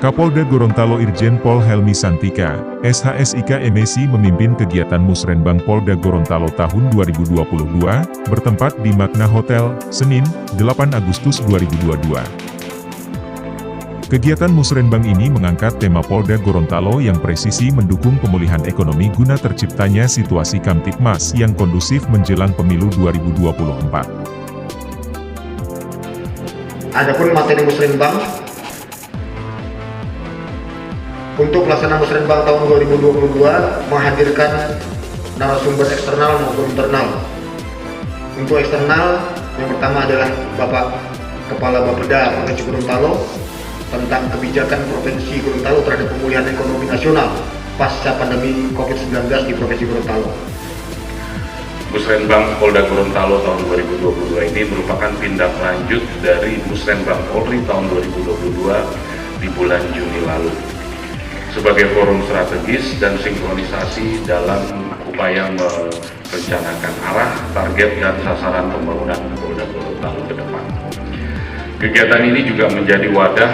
Kapolda Gorontalo Irjen Pol Helmi Santika, SHSIK MEC memimpin kegiatan Musrenbang Polda Gorontalo tahun 2022, bertempat di Magna Hotel, Senin, 8 Agustus 2022. Kegiatan Musrenbang ini mengangkat tema Polda Gorontalo yang presisi mendukung pemulihan ekonomi guna terciptanya situasi Kamtipmas yang kondusif menjelang pemilu 2024. Adapun materi Musrenbang, untuk pelaksanaan Musrenbang tahun 2022 menghadirkan narasumber eksternal maupun internal. Untuk eksternal, yang pertama adalah Bapak Kepala Bapeda Provinsi Gorontalo tentang kebijakan Provinsi Gorontalo terhadap pemulihan ekonomi nasional pasca pandemi COVID-19 di Provinsi Gorontalo. Musrenbang Polda Gorontalo tahun 2022 ini merupakan tindak lanjut dari Musrenbang Polri tahun 2022 di bulan Juni lalu, sebagai forum strategis dan sinkronisasi dalam upaya merencanakan arah, target, dan sasaran pembangunan Polda Gorontalo ke depan. Kegiatan ini juga menjadi wadah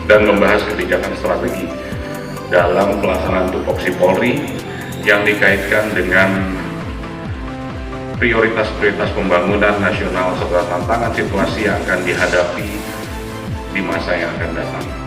dan membahas kebijakan strategi dalam pelaksanaan tupoksi Polri yang dikaitkan dengan prioritas-prioritas pembangunan nasional serta tantangan situasi yang akan dihadapi di masa yang akan datang.